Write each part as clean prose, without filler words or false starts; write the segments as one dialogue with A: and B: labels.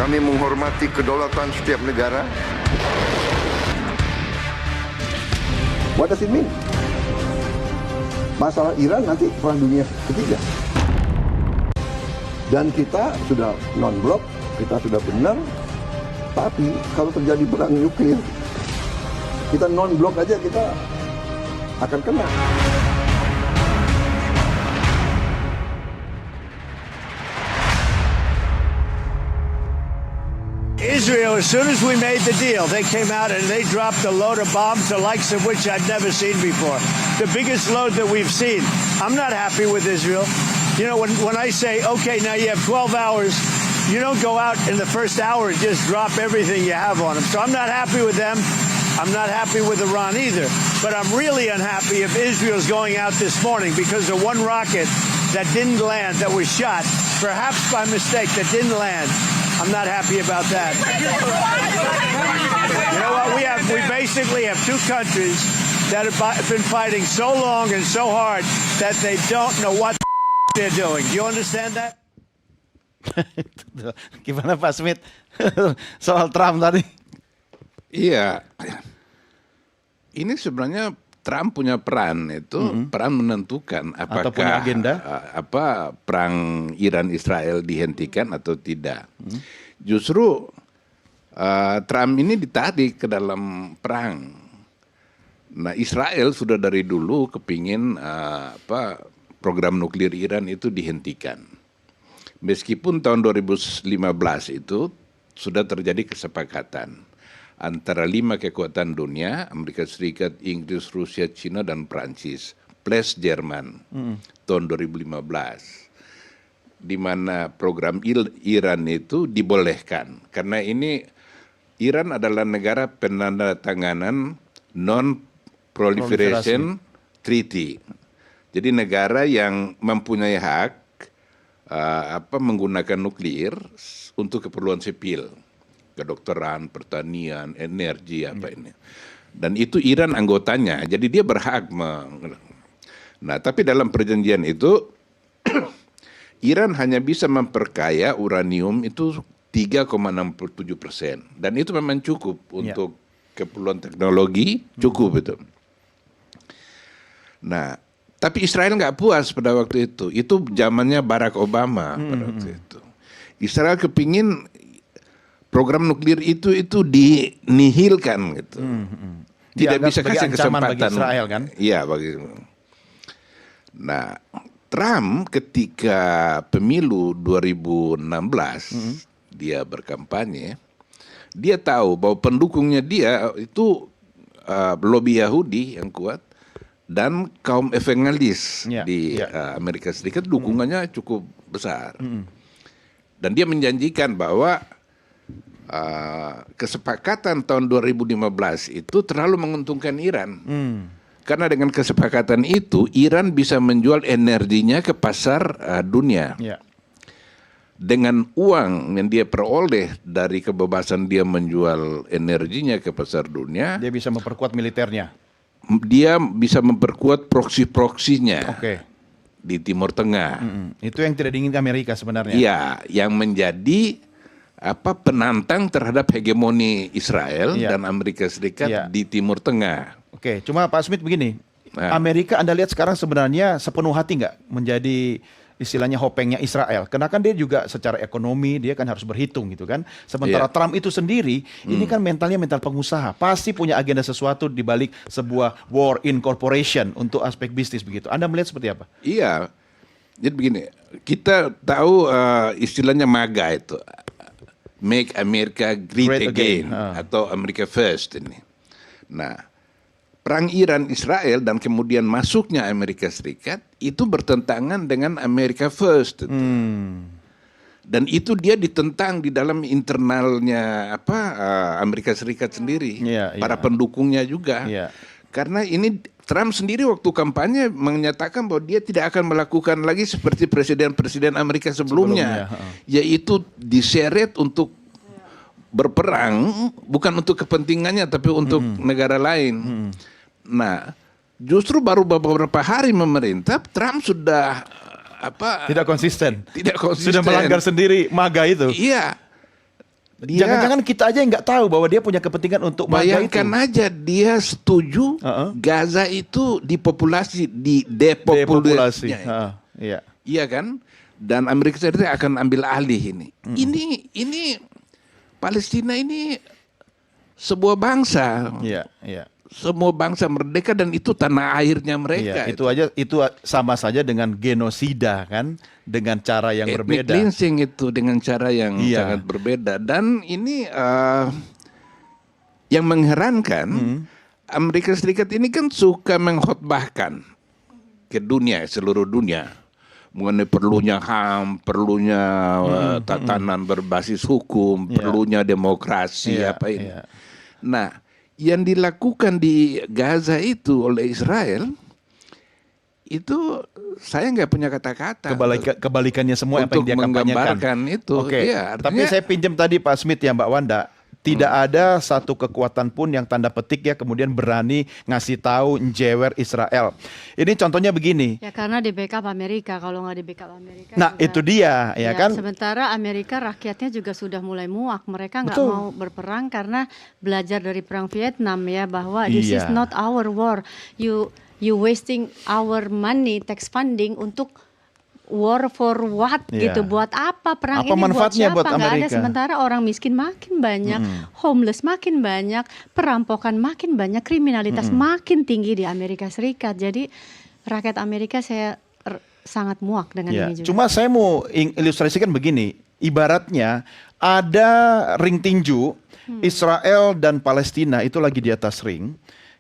A: Kami menghormati kedaulatan setiap negara. What does it mean? Masalah Iran nanti perang dunia ketiga. Dan kita sudah non-blok, kita sudah benar. Tapi kalau terjadi perang nuklir, kita non-blok aja kita akan kena.
B: Israel, as soon as we made the deal, they came out and they dropped a load of bombs, the likes of which I've never seen before. The biggest load that we've seen. I'm not happy with Israel. You know, when I say, okay, now you have 12 hours, you don't go out in the first hour and just drop everything you have on them. So I'm not happy with them. I'm not happy with Iran either. But I'm really unhappy if Israel's going out this morning because of one rocket that didn't land, that was shot, perhaps by mistake, that didn't land. I'm not happy about that. You know what? We basically have two countries that have been fighting so long and so hard that they don't know what they're doing. Do you understand that?
C: Gimana Pak Smith soal Trump tadi?
D: Iya, ini sebenarnya Trump punya peran itu, peran menentukan
C: Atau punya
D: apakah
C: agenda?
D: perang Iran-Israel dihentikan atau tidak. Justru Trump ini ditarik ke dalam perang. Nah, Israel sudah dari dulu kepingin program nuklir Iran itu dihentikan. Meskipun tahun 2015 itu sudah terjadi kesepakatan antara 5 kekuatan dunia, Amerika Serikat, Inggris, Rusia, Cina, dan Prancis, plus Jerman, tahun 2015, di mana program Iran itu dibolehkan. Karena ini, Iran adalah negara penandatanganan Non-Proliferation Treaty. Jadi negara yang mempunyai hak menggunakan nuklir untuk keperluan sipil. Kedokteran, pertanian, energi ini. Dan itu Iran anggotanya, jadi dia berhak. Nah, tapi dalam perjanjian itu Iran hanya bisa memperkaya uranium itu 3,67%, dan itu memang cukup untuk keperluan teknologi, cukup itu. Nah, tapi Israel nggak puas pada waktu itu. Itu zamannya Barack Obama pada waktu itu. Israel kepingin program nuklir itu dinihilkan gitu.
C: Dianggap
D: Tidak bisa
C: sebagai
D: kasih
C: ancaman
D: kesempatan.
C: bagi Israel kan?
D: Iya, Nah, Trump ketika pemilu 2016 dia berkampanye, dia tahu bahwa pendukungnya dia itu lobby Yahudi yang kuat dan kaum evangelis di Amerika Serikat, dukungannya cukup besar. Dan dia menjanjikan bahwa kesepakatan tahun 2015 itu terlalu menguntungkan Iran. Karena dengan kesepakatan itu Iran bisa menjual energinya ke pasar dunia. Dengan uang yang dia peroleh dari kebebasan dia menjual energinya ke pasar dunia,
C: Dia bisa memperkuat militernya.
D: dia bisa memperkuat proksi-proksinya di Timur Tengah.
C: Itu yang tidak diinginkan Amerika sebenarnya.
D: Iya, yang menjadi penantang terhadap hegemoni Israel dan Amerika Serikat di Timur Tengah.
C: Oke, cuma Pak Smith begini, Amerika Anda lihat sekarang sebenarnya sepenuh hati nggak menjadi istilahnya hopengnya Israel? Karena kan dia juga secara ekonomi dia kan harus berhitung gitu kan. Sementara Trump itu sendiri ini kan mentalnya mental pengusaha, pasti punya agenda sesuatu di balik sebuah war in corporation untuk aspek bisnis begitu. Anda melihat seperti apa?
D: Iya, jadi begini, kita tahu istilahnya MAGA itu, Make America Great Again, atau America First ini. Nah, perang Iran-Israel dan kemudian masuknya Amerika Serikat itu bertentangan dengan America First. Dan itu dia ditentang di dalam internalnya Amerika Serikat sendiri, para pendukungnya juga. Karena ini Trump sendiri waktu kampanye menyatakan bahwa dia tidak akan melakukan lagi seperti presiden-presiden Amerika sebelumnya. Yaitu diseret untuk berperang, bukan untuk kepentingannya tapi untuk negara lain. Nah, justru baru beberapa hari memerintah, Trump sudah
C: tidak konsisten.
D: Tidak konsisten.
C: Sudah melanggar sendiri MAGA itu.
D: Iya.
C: Jangan-jangan kita aja yang nggak tahu bahwa dia punya kepentingan untuk MAGA itu.
D: Bayangkan aja dia setuju Gaza itu depopulasi.
C: Iya.
D: Iya kan? Dan Amerika Serikat akan ambil alih ini. Ini Palestina ini sebuah bangsa.
C: Iya, iya.
D: Semua bangsa merdeka dan itu tanah airnya mereka.
C: Iya, itu sama saja dengan genosida kan, dengan cara yang
D: Ethnic
C: berbeda.
D: cleansing itu dengan cara yang sangat berbeda. Dan ini yang mengherankan, Amerika Serikat ini kan suka mengkhotbahkan ke dunia, seluruh dunia, mengenai perlunya HAM, perlunya tatanan berbasis hukum, perlunya demokrasi, apa ini. Nah, yang dilakukan di Gaza itu oleh Israel, itu saya nggak punya kata-kata.
C: Kebalikannya semua apa yang dia kampanyekan.
D: Menggambarkan itu.
C: Oke.
D: Ya,
C: Tapi saya pinjam tadi Pak Smith ya Mbak Wanda. Tidak ada satu kekuatan pun yang tanda petik ya kemudian berani ngasih tahu njewer Israel. Ini contohnya begini.
E: Ya karena di backup Amerika, kalau nggak di backup Amerika.
C: Nah
E: juga,
C: itu dia ya kan.
E: Sementara Amerika rakyatnya juga sudah mulai muak. Mereka nggak mau berperang karena belajar dari perang Vietnam ya bahwa this is not our war. You wasting our money, tax funding untuk war for what gitu, buat apa perang
C: apa
E: ini,
C: manfaatnya
E: buat
C: buat
E: siapa? Nggak ada,
C: Amerika?
E: sementara orang miskin makin banyak, homeless makin banyak, perampokan makin banyak, kriminalitas makin tinggi di Amerika Serikat. Jadi rakyat Amerika saya sangat muak dengan ini juga.
C: Cuma saya mau ilustrasikan begini, ibaratnya ada ring tinju, Israel dan Palestina itu lagi di atas ring,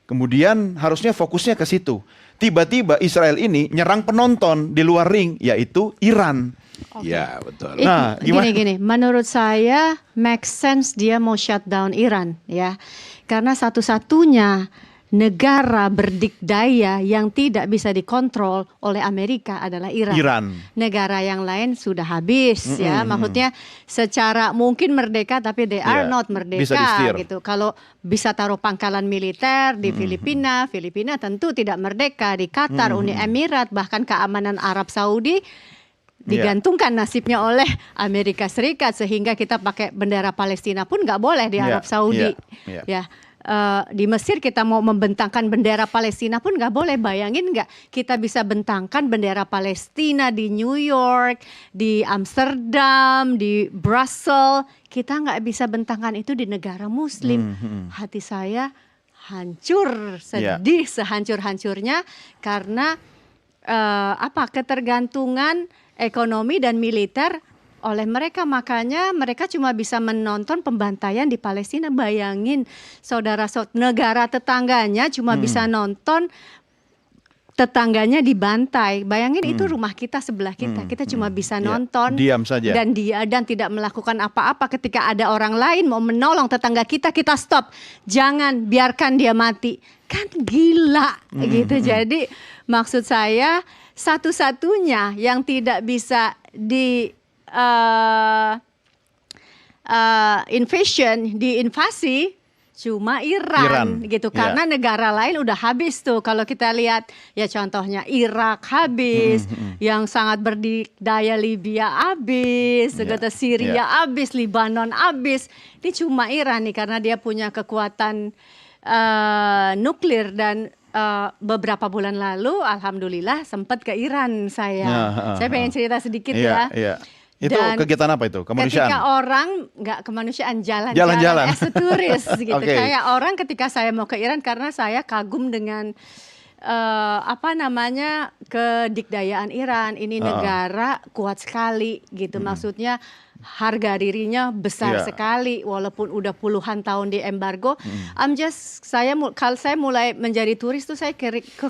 C: kemudian harusnya fokusnya ke situ. Tiba-tiba Israel ini nyerang penonton di luar ring, yaitu Iran.
D: Ya betul.
C: Nah,
E: Gini, menurut saya make sense dia mau shutdown Iran ya, karena satu-satunya negara berdikdaya yang tidak bisa dikontrol oleh Amerika adalah Iran. Negara yang lain sudah habis ya, maksudnya secara mungkin merdeka tapi they are not merdeka gitu. Kalau bisa taruh pangkalan militer di Filipina tentu tidak merdeka. Di Qatar, Uni Emirat, bahkan keamanan Arab Saudi digantungkan nasibnya oleh Amerika Serikat, sehingga kita pakai bendera Palestina pun nggak boleh di Arab Saudi. Ya. Di Mesir kita mau membentangkan bendera Palestina pun nggak boleh. Bayangin nggak kita bisa bentangkan bendera Palestina di New York, di Amsterdam, di Brussels, kita nggak bisa bentangkan itu di negara Muslim. Hati saya hancur, sedih sehancur-hancurnya karena ketergantungan ekonomi dan militer oleh mereka. Makanya mereka cuma bisa menonton pembantaian di Palestina. Bayangin negara tetangganya cuma bisa nonton tetangganya dibantai. Bayangin itu rumah kita sebelah kita. Kita cuma bisa nonton,
C: diam saja
E: dan tidak melakukan apa-apa. Ketika ada orang lain mau menolong tetangga kita stop. Jangan biarkan dia mati. Kan gila gitu. Jadi maksud saya satu-satunya yang tidak bisa diinvasi cuma Iran gitu, karena negara lain udah habis tuh. Kalau kita lihat ya contohnya Irak habis, yang sangat berdikdaya Libya habis, Syria habis, Lebanon habis. Ini cuma Iran nih karena dia punya kekuatan nuklir. Dan beberapa bulan lalu alhamdulillah sempat ke Iran saya pengen cerita sedikit ya.
C: Itu kegiatan apa itu? Kemanusiaan?
E: Ketika orang nggak kemanusiaan, jalan-jalan as a turis gitu. Kayak orang ketika saya mau ke Iran karena saya kagum dengan kedikdayaan Iran. Ini negara kuat sekali gitu. Maksudnya harga dirinya besar sekali walaupun udah puluhan tahun di embargo. Kalau saya mulai menjadi turis tuh saya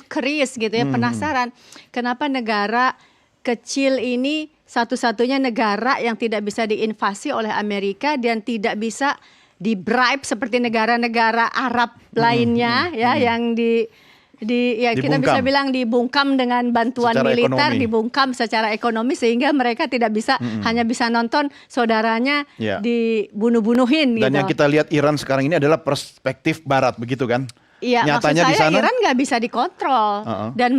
E: curious gitu ya, penasaran kenapa negara kecil ini satu-satunya negara yang tidak bisa diinvasi oleh Amerika dan tidak bisa di-bribe seperti negara-negara Arab lainnya yang kita bisa bilang dibungkam dengan bantuan secara militer, dibungkam secara ekonomi sehingga mereka tidak bisa hanya bisa nonton saudaranya dibunuh-bunuhin.
C: Dan yang kita lihat Iran sekarang ini adalah perspektif Barat, begitu kan?
E: Iya,
C: nyatanya
E: maksud saya
C: di sana
E: Iran nggak bisa dikontrol dan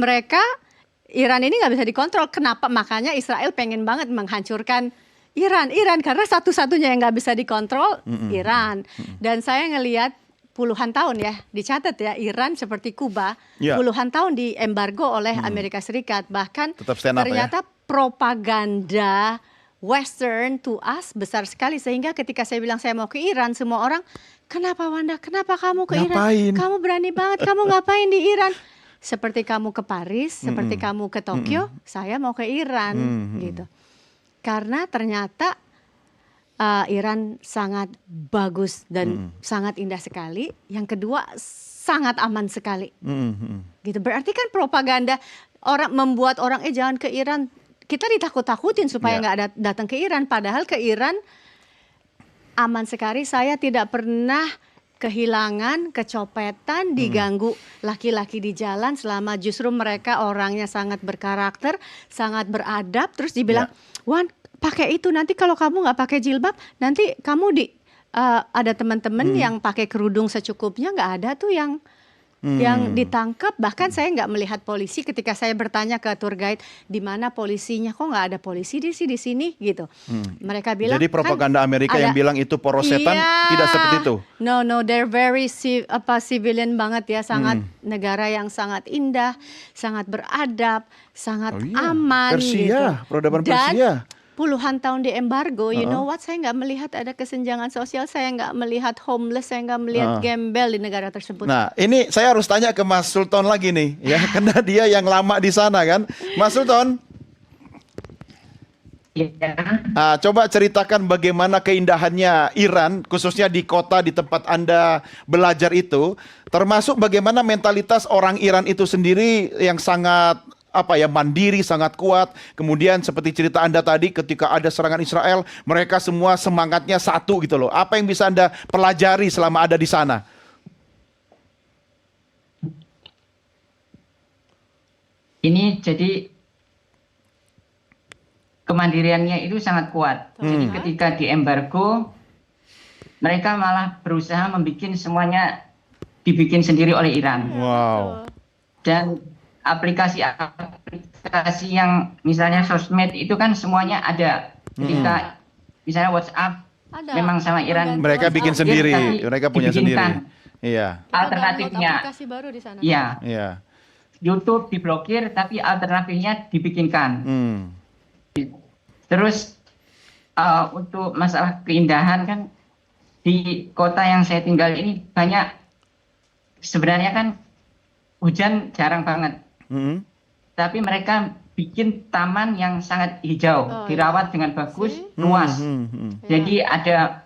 E: Iran ini nggak bisa dikontrol. Kenapa? Makanya Israel pengen banget menghancurkan Iran karena satu-satunya yang nggak bisa dikontrol Iran. Dan saya ngelihat puluhan tahun ya, dicatat ya, Iran seperti Kuba
C: Ya.
E: puluhan tahun diembargo oleh Amerika Serikat. Bahkan
C: Tetap stand up,
E: ternyata propaganda Western to us besar sekali, sehingga ketika saya bilang saya mau ke Iran, semua orang, kenapa Wanda? Kenapa kamu ke
C: Ngapain?
E: Iran? Kamu berani banget, kamu ngapain di Iran? Seperti kamu ke Paris, seperti kamu ke Tokyo, saya mau ke Iran gitu. Karena ternyata Iran sangat bagus dan sangat indah sekali. Yang kedua sangat aman sekali. Gitu. Berarti kan propaganda orang membuat orang jangan ke Iran. Kita ditakut-takutin supaya nggak datang ke Iran. Padahal ke Iran aman sekali. Saya tidak pernah kehilangan, kecopetan, diganggu laki-laki di jalan, selama justru mereka orangnya sangat berkarakter, sangat beradab. Terus dibilang, Wan, pakai itu, nanti kalau kamu nggak pakai jilbab, nanti kamu ada teman-teman yang pakai kerudung secukupnya, nggak ada tuh yang ditangkap. Bahkan saya nggak melihat polisi ketika saya bertanya ke tour guide, di mana polisinya, kok nggak ada polisi di sini gitu. Mereka bilang,
C: Jadi propaganda
E: kan
C: Amerika yang bilang itu poros setan, tidak seperti itu.
E: No, they're very civilian banget ya, sangat negara yang sangat indah, sangat beradab, sangat aman
C: Persia,
E: gitu.
C: peradaban
E: Dan
C: Persia.
E: puluhan tahun di embargo, you know what? Saya nggak melihat ada kesenjangan sosial, saya nggak melihat homeless, saya nggak melihat gembel di negara tersebut.
C: Nah, ini saya harus tanya ke Mas Sultan lagi nih, ya, karena dia yang lama di sana kan, Mas Sultan. Coba ceritakan bagaimana keindahannya Iran, khususnya di kota di tempat Anda belajar itu, termasuk bagaimana mentalitas orang Iran itu sendiri yang sangat mandiri, sangat kuat. Kemudian seperti cerita Anda tadi, ketika ada serangan Israel, mereka semua semangatnya satu gitu loh. Apa yang bisa Anda pelajari selama ada di sana?
F: Ini jadi kemandiriannya itu sangat kuat. Jadi ketika di embargo, mereka malah berusaha membuat semuanya dibikin sendiri oleh Iran.
C: Wow.
F: Dan aplikasi yang misalnya sosmed itu kan semuanya ada. Ketika misalnya WhatsApp
E: Ada.
F: memang sama Iran.
C: Mereka bikin sendiri,
F: Tapi
C: mereka punya sendiri.
F: dibikinkan.
C: Iya.
F: Alternatifnya,
E: Aplikasi baru di sana.
F: ya
C: Iya.
F: YouTube diblokir, tapi alternatifnya dibikinkan. Terus untuk masalah keindahan kan, di kota yang saya tinggal ini banyak, sebenarnya kan hujan jarang banget. Tapi mereka bikin taman yang sangat hijau, dirawat dengan bagus, luas. Jadi ada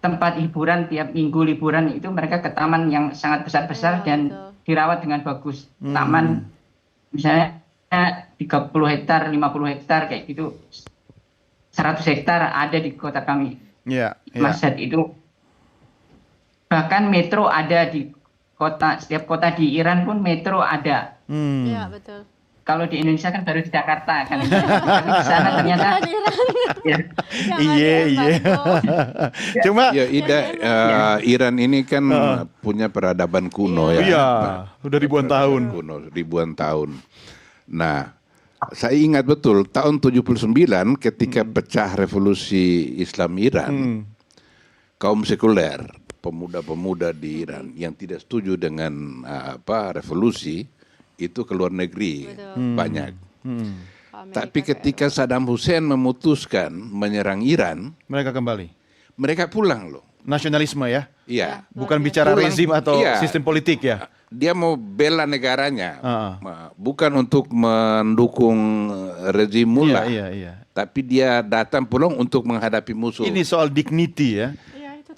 F: tempat hiburan tiap minggu liburan itu mereka ke taman yang sangat besar-besar dan dirawat dengan bagus. Taman misalnya 30 hektar, 50 hektar kayak gitu, 100 hektar ada di kota kami. Masjid itu. Bahkan metro ada di kota, setiap kota di Iran pun metro ada.
E: Iya, betul.
F: Kalau di Indonesia kan baru di Jakarta kan. Tapi di sana ternyata
C: Iya. Cuma
D: Iran ini kan punya peradaban kuno ya.
C: Iya, udah ribuan tahun.
D: Kuno, ribuan tahun. Nah, saya ingat betul tahun 79 ketika pecah revolusi Islam Iran, kaum sekuler, pemuda-pemuda di Iran yang tidak setuju dengan revolusi itu ke luar negeri banyak. Tapi ketika Saddam Hussein memutuskan menyerang Iran,
C: mereka kembali.
D: Mereka pulang loh.
C: Nasionalisme ya?
D: Iya.
C: Bukan bicara
D: Pulang.
C: rezim atau
D: Iya.
C: sistem politik ya?
D: Dia mau bela negaranya, bukan untuk mendukung rezim mullah.
C: Iya.
D: Tapi dia datang pulang untuk menghadapi musuh.
C: Ini soal dignity ya?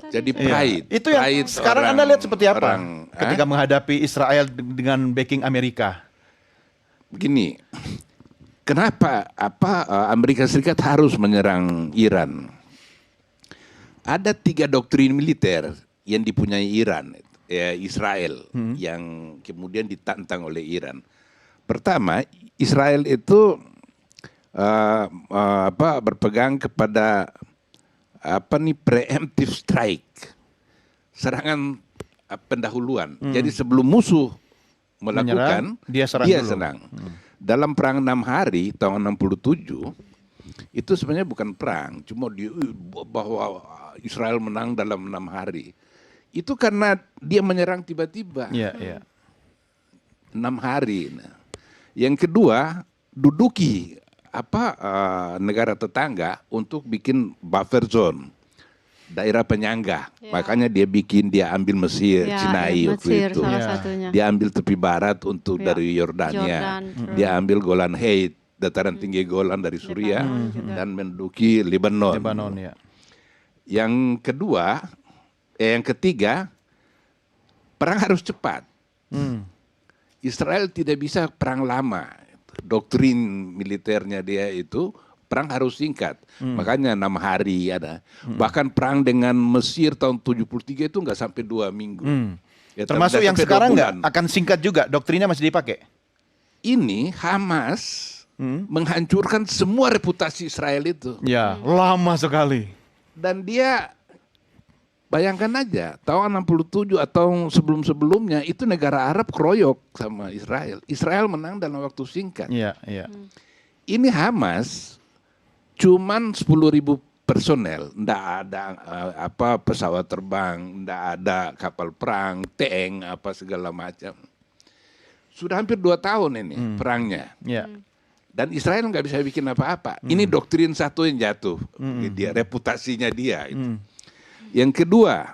D: Jadi pride.
C: Itu yang
D: Pride
C: sekarang Anda lihat seperti apa ketika
D: Hah?
C: menghadapi Israel dengan backing Amerika?
D: Begini, kenapa Amerika Serikat harus menyerang Iran? Ada 3 doktrin militer yang dipunyai Iran, Israel, yang kemudian ditantang oleh Iran. Pertama, Israel itu berpegang kepada preemptive strike, serangan pendahuluan. Jadi sebelum musuh melakukan,
C: Menyerang, dia serang dulu.
D: Dalam perang 6 hari tahun 67 itu sebenarnya bukan perang, cuma bahwa Israel menang dalam 6 hari. Itu karena dia menyerang tiba-tiba.
C: Iya, iya.
D: 6 hari. Nah, yang kedua, duduki negara tetangga untuk bikin buffer zone, daerah penyangga.
E: Ya.
D: Makanya dia ambil Mesir,
E: Ya,
D: Sinai
E: ya,
D: waktu
E: Mesir
D: itu.
E: salah
C: Ya.
E: satunya.
D: Dia ambil tepi barat untuk
E: Ya,
D: dari Yordania.
E: Jordan,
D: Dia ambil Golan Heights, dataran tinggi Golan dari Suriah,
E: Lebanon juga.
D: dan menduduki Lebanon.
C: Lebanon ya.
D: Yang ketiga, perang harus cepat. Israel tidak bisa perang lama. Doktrin militernya dia itu perang harus singkat. Makanya 6 hari ada. Bahkan perang dengan Mesir tahun 73 itu nggak sampai 2 minggu. Ya,
C: Termasuk
D: nggak
C: yang
D: sampai 2
C: sekarang nggak
D: bulan.
C: akan singkat juga, doktrinnya masih dipakai.
D: Ini Hamas menghancurkan semua reputasi Israel itu.
C: Ya, lama sekali.
D: Dan dia, bayangkan aja, tahun 67 atau sebelum-sebelumnya itu negara Arab keroyok sama Israel. Israel menang dalam waktu singkat.
C: Iya, iya.
D: Ini Hamas cuman 10.000 personel, ndak ada pesawat terbang, ndak ada kapal perang, tank, segala macam. Sudah hampir 2 tahun ini perangnya.
C: Iya.
D: Dan Israel nggak bisa bikin apa-apa. Ini doktrin satu yang jatuh, dia reputasinya dia. Itu. Yang kedua,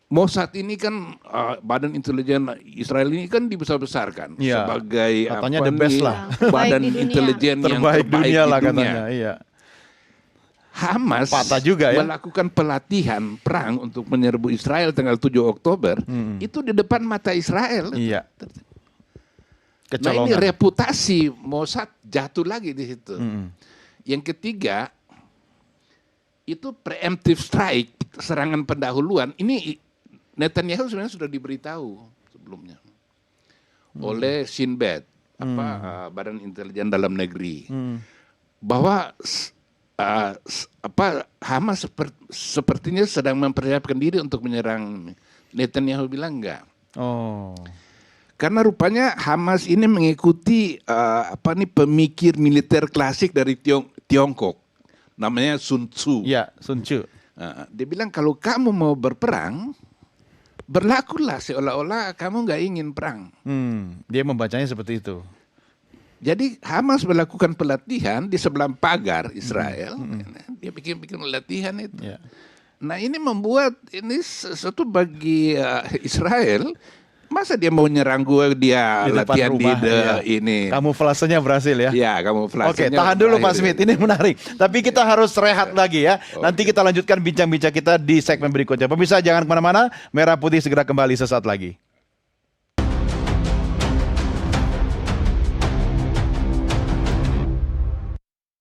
D: Mossad ini kan badan intelijen Israel ini kan dibesar-besarkan
C: Iya.
D: sebagai
C: Katanya the best lah.
D: badan
E: Terbaik di dunia.
D: intelijen yang
C: Terbaik
D: terbaik
C: dunia
D: di
C: lah
D: dunia.
C: katanya. Iya.
D: Hamas
C: Patah juga ya.
D: melakukan pelatihan perang untuk menyerbu Israel tanggal 7 Oktober itu di depan mata Israel.
C: Iya.
D: Nah ini
C: Kecolongan.
D: reputasi Mossad jatuh lagi di situ. Yang ketiga, itu preemptive strike, serangan pendahuluan. Ini Netanyahu sebenarnya sudah diberitahu sebelumnya oleh Shin Bet, Badan Intelijen Dalam Negeri, bahwa Hamas sepertinya sedang mempersiapkan diri untuk menyerang. Netanyahu bilang enggak.
C: Oh.
D: Karena rupanya Hamas ini mengikuti pemikir militer klasik dari Tiongkok, namanya Sun Tzu.
C: Iya, Sun Tzu.
D: Dia bilang kalau kamu mau berperang, berlakulah seolah-olah kamu nggak ingin perang.
C: Dia membacanya seperti itu.
D: Jadi Hamas melakukan pelatihan di sebelah pagar Israel. Dia bikin latihan itu.
C: Iya.
D: Nah ini membuat ini sesuatu bagi Israel. Masa dia mau nyerang gue, dia
C: Di depan
D: latihan
C: rumah,
D: di
C: iya.
D: ini.
C: Kamuflasenya berhasil ya.
D: Ya, kamuflasenya.
C: Oke, tahan dulu Pak
D: berhasil.
C: Smith, ini menarik. Tapi kita harus rehat lagi ya. Nanti kita lanjutkan bincang-bincang kita di segmen berikutnya. Pemirsa jangan kemana-mana, Merah Putih segera kembali sesaat lagi.